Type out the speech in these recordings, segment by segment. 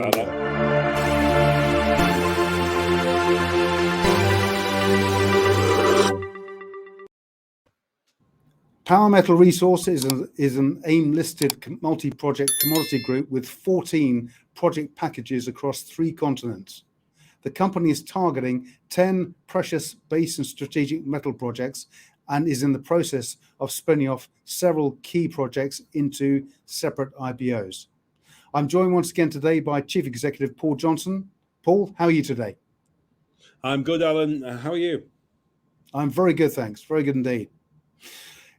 Power Metal Resources is an AIM-listed multi-project commodity group with 14 project packages across 3 continents. The company is targeting 10 precious base and strategic metal projects and is in the process of spinning off several key projects into separate IPOs. I'm joined once again today by Chief Executive Paul Johnson. Paul, how are you today? I'm good, Alan. How are you? I'm very good, thanks. Very good indeed.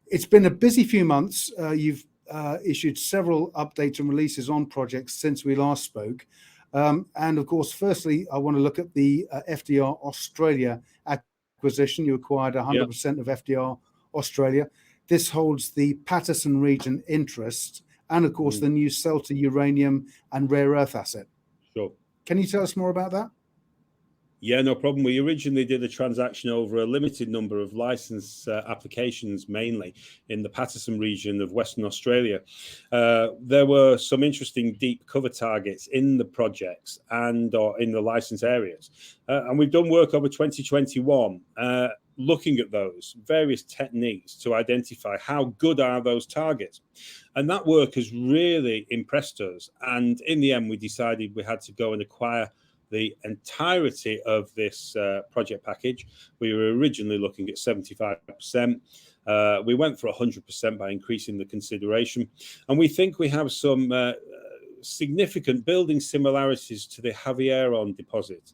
It's been a busy few months. You've issued several updates and releases on projects since we last spoke. And of course, firstly, I want to look at the FDR Australia acquisition. You acquired 100% of FDR Australia. This holds the Paterson region interest and, of course, the new Celta uranium and rare earth asset. Sure. Can you tell us more about that? Yeah, no problem. We originally did a transaction over a limited number of license applications, mainly in the Paterson region of Western Australia. There were some interesting deep cover targets in the projects and in the license areas. And we've done work over 2021 looking at those various techniques to identify how good are those targets. And that work has really impressed us. And in the end, we decided we had to go and acquire the entirety of this project package. We were originally looking at 75%. We went for 100% by increasing the consideration. And we think we have some significant building similarities to the Havieron deposit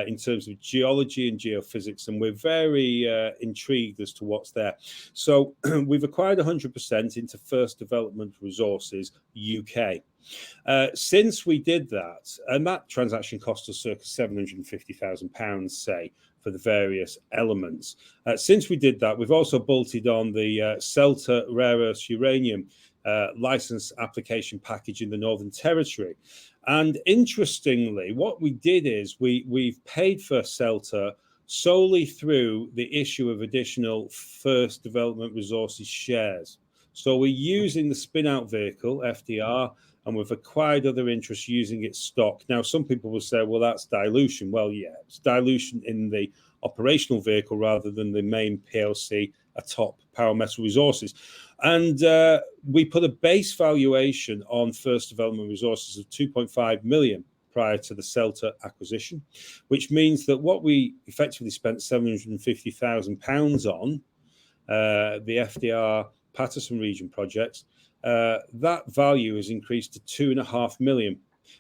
in terms of geology and geophysics. And we're very intrigued as to what's there. So we've acquired 100% into First Development Resources UK. Since we did that, and that transaction cost us circa £750,000, say, for the various elements. Since we did that, we've also bolted on the Celta rare earth uranium license application package in the Northern Territory. And interestingly, what we did is we've paid for Celta solely through the issue of additional First Development Resources shares. So we're using the spin-out vehicle, FDR, and we've acquired other interests using its stock. Now, some people will say, well, that's dilution. Well, yeah, it's dilution in the operational vehicle rather than the main PLC atop Power Metal Resources. And we put a base valuation on First Development Resources of 2.5 million prior to the Celta acquisition, which means that what we effectively spent £750,000 on, the FDR Paterson region projects, that value has increased to 2.5 million,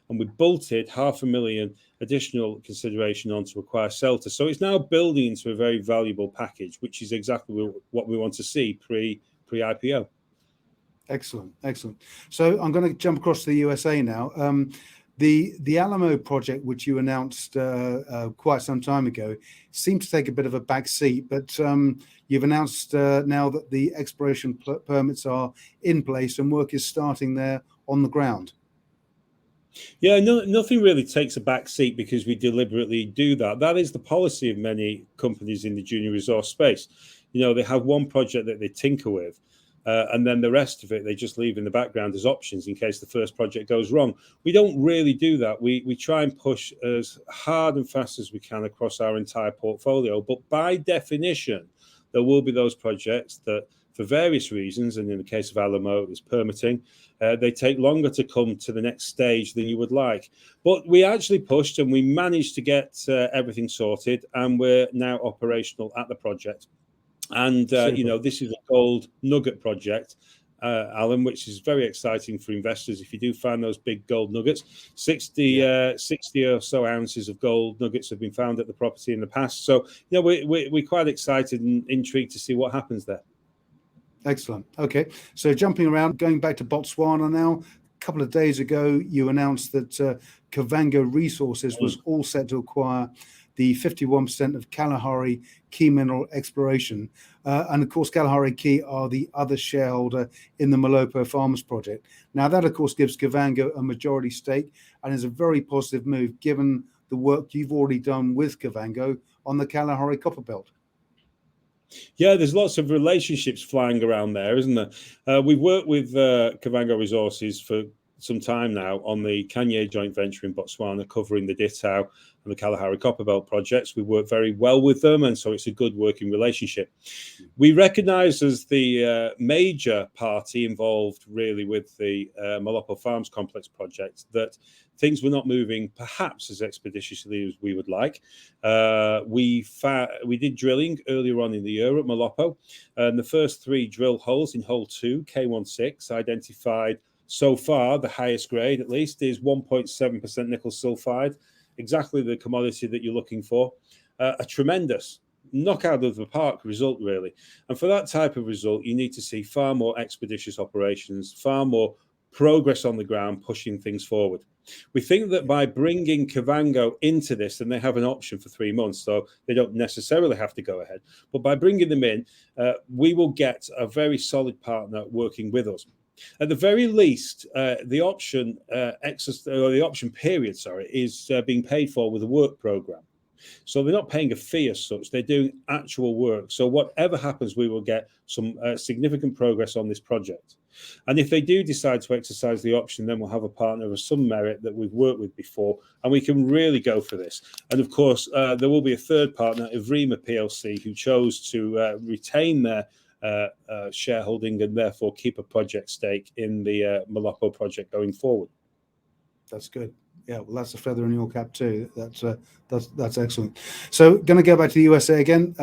and we bolted 500,000 additional consideration on to acquire Celta. So it's now building into a very valuable package, which is exactly what we want to see pre-IPO. Excellent. So I'm going to jump across to the USA now. The Alamo project, which you announced quite some time ago, seemed to take a bit of a back seat, but you've announced now that the exploration permits are in place and work is starting there on the ground. Yeah, nothing really takes a back seat because we deliberately do that. That is the policy of many companies in the junior resource space. You know, they have one project that they tinker with, and then the rest of it they just leave in the background as options in case the first project goes wrong. We don't really do that. We try and push as hard and fast as we can across our entire portfolio. But by definition, there will be those projects that, for various reasons, and in the case of Alamo, it was permitting, they take longer to come to the next stage than you would like. But we actually pushed and we managed to get everything sorted, and we're now operational at the project. And, you know, this is a gold nugget project, Alan, which is very exciting for investors. If you do find those big gold nuggets, 60 or so ounces of gold nuggets have been found at the property in the past. So, you know, we're quite excited and intrigued to see what happens there. Excellent. Okay. So jumping around, going back to Botswana now, a couple of days ago, you announced that Kavango Resources was all set to acquire the 51% of Kalahari Key Mineral Exploration. And of course, Kalahari Key are the other shareholder in the Malopo Farmers project. Now that, of course, gives Kavango a majority stake and is a very positive move given the work you've already done with Kavango on the Kalahari Copper Belt. Yeah, there's lots of relationships flying around there, isn't there? We've worked with Kavango Resources for some time now on the Kanye joint venture in Botswana, covering the Ditau and the Kalahari Copperbelt projects. We work very well with them, and so it's a good working relationship. We recognise as the major party involved really with the Malopo Farms Complex project that things were not moving perhaps as expeditiously as we would like. We did drilling earlier on in the year at Malopo, and the first 3 drill holes in hole 2, K16, identified so far the highest grade, at least, is 1.7% nickel sulfide, exactly the commodity that you're looking for. A tremendous knockout of the park result, really. And for that type of result, you need to see far more expeditious operations, far more progress on the ground, pushing things forward. We think that by bringing Kavango into this, and they have an option for 3 months, so they don't necessarily have to go ahead, but by bringing them in, we will get a very solid partner working with us. At the very least, the option the option period, is being paid for with a work program. So they're not paying a fee as such; they're doing actual work. So whatever happens, we will get some significant progress on this project. And if they do decide to exercise the option, then we'll have a partner of some merit that we've worked with before, and we can really go for this. And of course, there will be a third partner, Evrima PLC, who chose to retain their shareholding and therefore keep a project stake in the Malopo project going forward. That's good. Yeah, well, that's a feather in your cap too. That's excellent. So, going to go back to the USA again.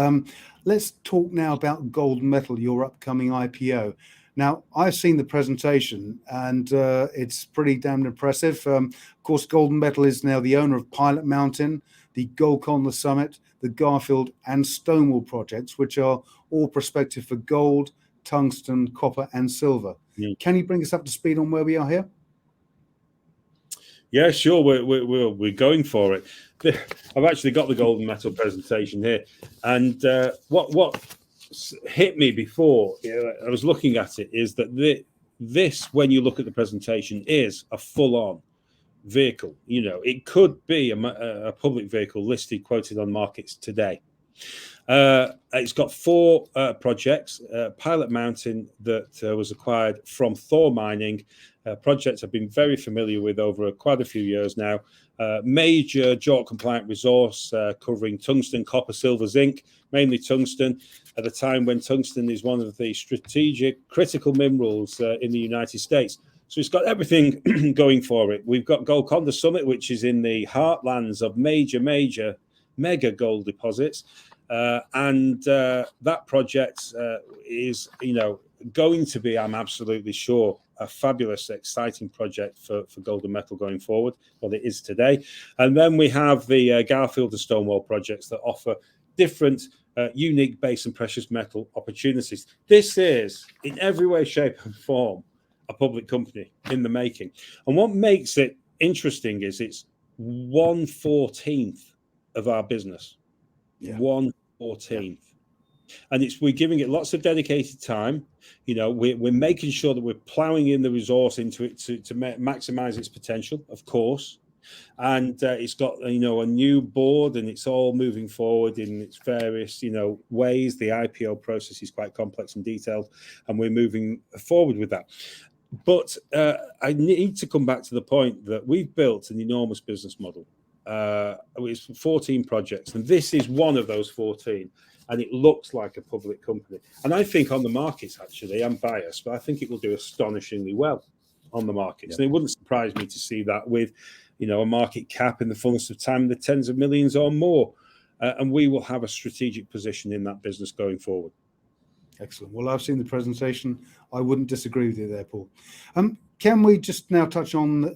Let's talk now about Golden Metal, your upcoming IPO. Now, I've seen the presentation, and it's pretty damn impressive. Of course, Golden Metal is now the owner of Pilot Mountain, the Golconda Summit, the Garfield and Stonewall projects, which are all prospective for gold, tungsten, copper, and silver. Can you bring us up to speed on where we are here? Yeah, sure. We're going for it. I've actually got the Golden Metal presentation here, and what hit me before I was looking at it is that this, when you look at the presentation, is a full-on vehicle. It could be a public vehicle listed, quoted on markets today. It's got 4 projects. Pilot Mountain that was acquired from Thor Mining. Projects I've been very familiar with over quite a few years now. Major JORC compliant resource covering tungsten, copper, silver, zinc, mainly tungsten, at a time when tungsten is one of the strategic critical minerals in the United States. So it's got everything going for it. We've got Golconda Summit, which is in the heartlands of major mega gold deposits. And that project is, going to be, I'm absolutely sure, a fabulous, exciting project for Golden Metal going forward. Well, it is today. And then we have the Garfield and Stonewall projects that offer different unique base and precious metal opportunities. This is, in every way, shape, and form, a public company in the making. And what makes it interesting is it's 1/14 of our business. Yeah. 1/14. And we're giving it lots of dedicated time. We're making sure that we're ploughing in the resource into it to maximize its potential, of course. And it's got a new board, and it's all moving forward in its various ways. The IPO process is quite complex and detailed, and we're moving forward with that. But I need to come back to the point that we've built an enormous business model. It's 14 projects, and this is one of those 14. And it looks like a public company. And I think on the markets, actually, I'm biased, but I think it will do astonishingly well on the markets. Yeah. And it wouldn't surprise me to see that with, a market cap in the fullness of time, the tens of millions or more. And we will have a strategic position in that business going forward. Excellent. Well, I've seen the presentation. I wouldn't disagree with you there, Paul. Can we just now touch on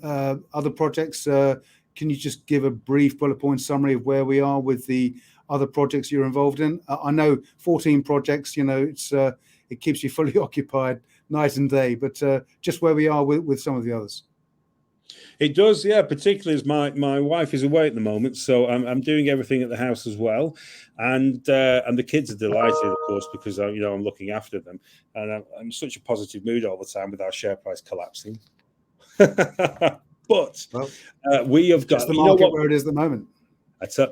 other projects? Can you just give a brief bullet point summary of where we are with the other projects you're involved in? I know 14 projects, it keeps you fully occupied night and day, but just where we are with some of the others. It does, yeah, particularly as my wife is away at the moment, so I'm doing everything at the house as well, and the kids are delighted, of course, because I'm looking after them, and I'm in such a positive mood all the time with our share price collapsing. But we have got the market where it is at the moment.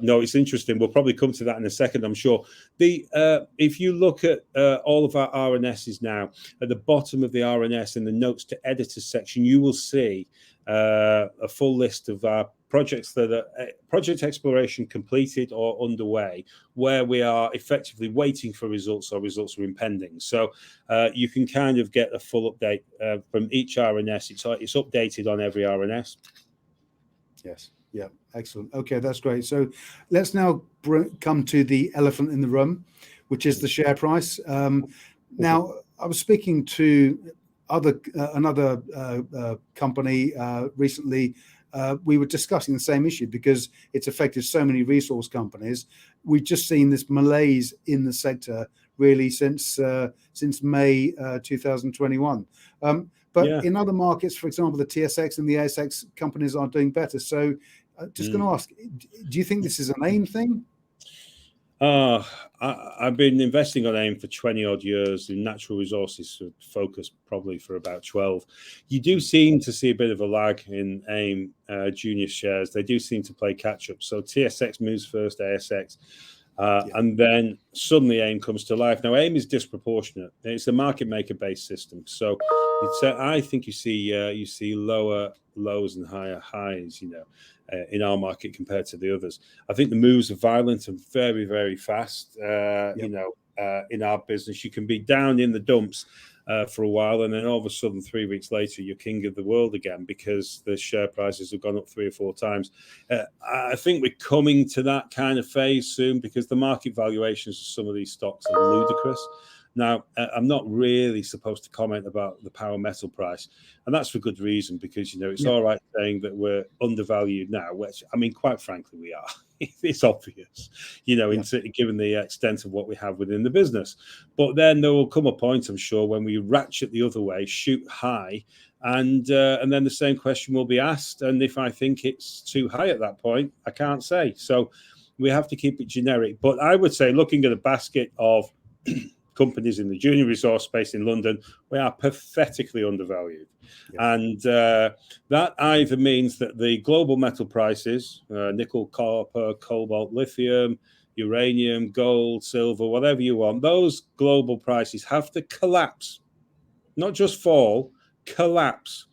No, it's interesting. We'll probably come to that in a second, I'm sure. If you look at all of our RNSs now, at the bottom of the RNS in the notes to editors section, you will see a full list of our projects that are project exploration completed or underway, where we are effectively waiting for results or results are impending. So you can kind of get a full update from each RNS. It's updated on every RNS. Yes. Yeah. Excellent. Okay, that's great. So let's now come to the elephant in the room, which is the share price. Now, I was speaking to another company recently. We were discussing the same issue because it's affected so many resource companies. We've just seen this malaise in the sector really since May 2021. But in other markets, for example, the TSX and the ASX companies are doing better. So just going to ask, do you think this is an AIM thing? I've been investing on AIM for 20 odd years, in natural resources focus probably for about 12. You do seem to see a bit of a lag in AIM junior shares. They do seem to play catch up. So TSX moves first, ASX, and then suddenly AIM comes to life. Now AIM is disproportionate. It's a market maker based system. So I think you see lower lows and higher highs, in our market compared to the others. I think the moves are violent and very, very fast. In our business, you can be down in the dumps for a while, and then all of a sudden, 3 weeks later, you're king of the world again because the share prices have gone up 3 or 4 times. I think we're coming to that kind of phase soon because the market valuations of some of these stocks are ludicrous. Now, I'm not really supposed to comment about the power metal price, and that's for good reason because, it's all right saying that we're undervalued now, which, I mean, quite frankly, we are. It's obvious, given the extent of what we have within the business. But then there will come a point, I'm sure, when we ratchet the other way, shoot high, and then the same question will be asked. And if I think it's too high at that point, I can't say. So we have to keep it generic. But I would say, looking at a basket of companies in the junior resource space in London, we are pathetically undervalued. And that either means that the global metal prices, nickel, copper, cobalt, lithium, uranium, gold, silver, whatever you want, those global prices have to collapse, not just fall, collapse,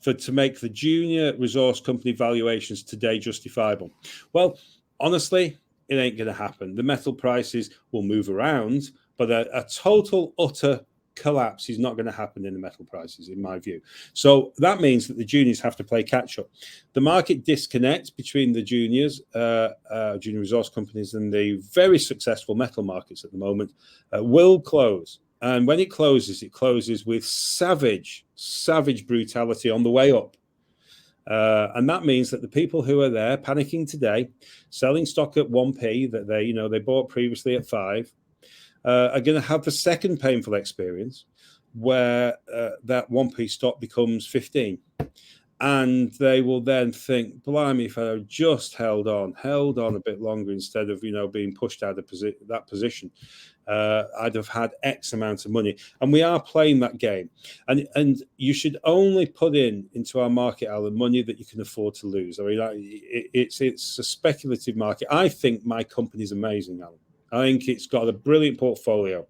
to make the junior resource company valuations today justifiable. Well, honestly, it ain't going to happen. The metal prices will move around, but a total, utter collapse is not going to happen in the metal prices, in my view. So that means that the juniors have to play catch up. The market disconnect between the juniors, junior resource companies, and the very successful metal markets at the moment will close. And when it closes with savage brutality on the way up. And that means that the people who are there panicking today, selling stock at 1p that they bought previously at 5, are going to have the second painful experience where that 1p stock becomes 15. And they will then think, blimey, if I just held on a bit longer instead of, being pushed out of that position, I'd have had X amount of money. And we are playing that game. And you should only put into our market, Alan, money that you can afford to lose. I mean, it's a speculative market. I think my company's amazing, Alan. I think it's got a brilliant portfolio.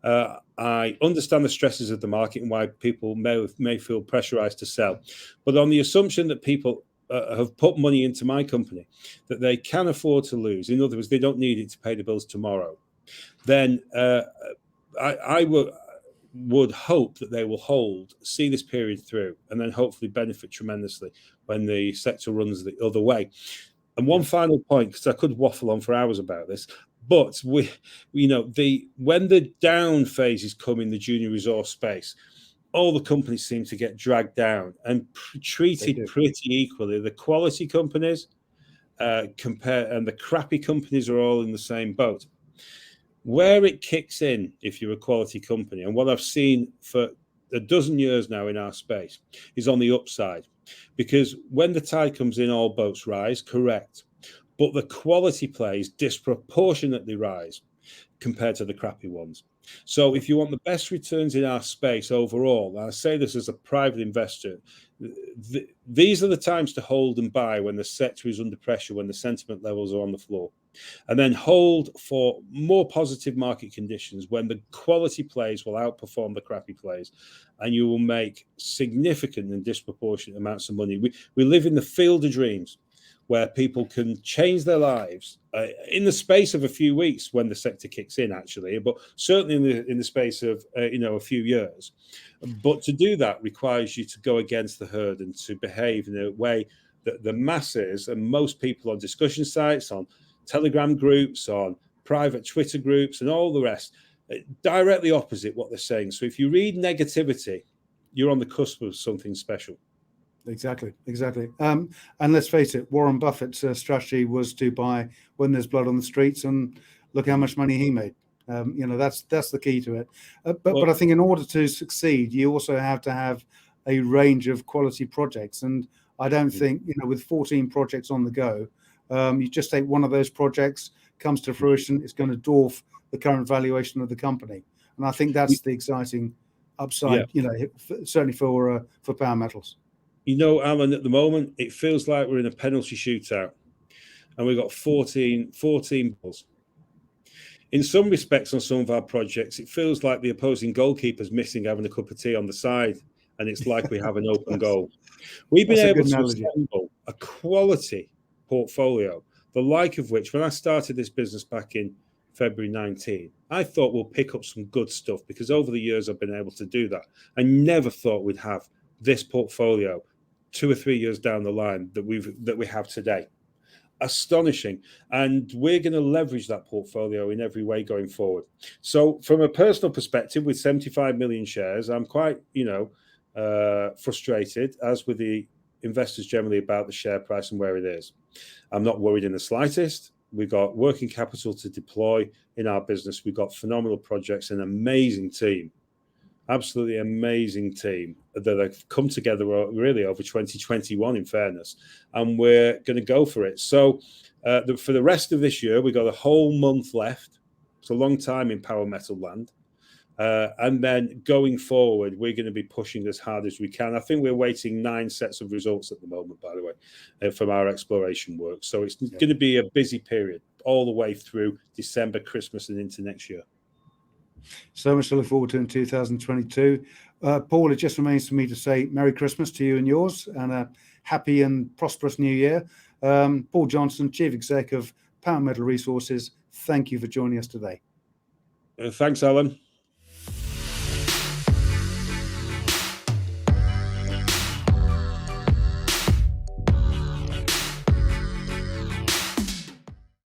I understand the stresses of the market and why people may feel pressurized to sell. But on the assumption that people have put money into my company that they can afford to lose, in other words, they don't need it to pay the bills tomorrow, then I would hope that they will see this period through, and then hopefully benefit tremendously when the sector runs the other way. And one final point, because I could waffle on for hours about this, but when the down phases come in the junior resource space, all the companies seem to get dragged down and treated pretty equally. The quality companies and the crappy companies are all in the same boat. Where it kicks in, if you're a quality company, and what I've seen for a dozen years now in our space, is on the upside. Because when the tide comes in, all boats rise, correct. But the quality plays disproportionately rise compared to the crappy ones. So if you want the best returns in our space overall, and I say this as a private investor, these are the times to hold and buy when the sector is under pressure, when the sentiment levels are on the floor. And then hold for more positive market conditions when the quality plays will outperform the crappy plays, and you will make significant and disproportionate amounts of money. We live in the field of dreams, where people can change their lives in the space of a few weeks when the sector kicks in, actually, but certainly in the space of a few years. But to do that requires you to go against the herd and to behave in a way that the masses and most people on discussion sites, on Telegram groups, on private Twitter groups, and all the rest, directly opposite what they're saying. So if you read negativity, you're on the cusp of something special. Exactly. And let's face it, Warren Buffett's strategy was to buy when there's blood on the streets, and look how much money he made. That's the key to it. But I think in order to succeed, you also have to have a range of quality projects. And I don't think, with 14 projects on the go, you just take one of those projects, comes to fruition, it's going to dwarf the current valuation of the company. And I think that's the exciting upside, certainly for Power Metals. Alan, at the moment, it feels like we're in a penalty shootout, and we've got 14 balls. In some respects, on some of our projects, it feels like the opposing goalkeeper's missing, having a cup of tea on the side, and it's like we have an open goal. We've been able to assemble a quality portfolio, the like of which, when I started this business back in February 19, I thought we'll pick up some good stuff, because over the years I've been able to do that. I never thought we'd have this portfolio 2 or 3 years down the line that we have today. Astonishing. And we're going to leverage that portfolio in every way going forward. So from a personal perspective, with 75 million shares, I'm quite, frustrated, as with the investors generally, about the share price and where it is. I'm not worried in the slightest. We've got working capital to deploy in our business. We've got phenomenal projects, an amazing team, absolutely amazing team that have come together really over 2021, in fairness, and we're going to go for it. So for the rest of this year, we've got a whole month left. It's a long time in Power Metal land. And then going forward, we're going to be pushing as hard as we can. I think we're waiting 9 sets of results at the moment, by the way, from our exploration work. So it's going to be a busy period all the way through December, Christmas, and into next year. So much to look forward to in 2022. Paul, it just remains for me to say Merry Christmas to you and yours, and a happy and prosperous new year. Paul Johnson, Chief Exec of Power Metal Resources, thank you for joining us today. Thanks, Alan.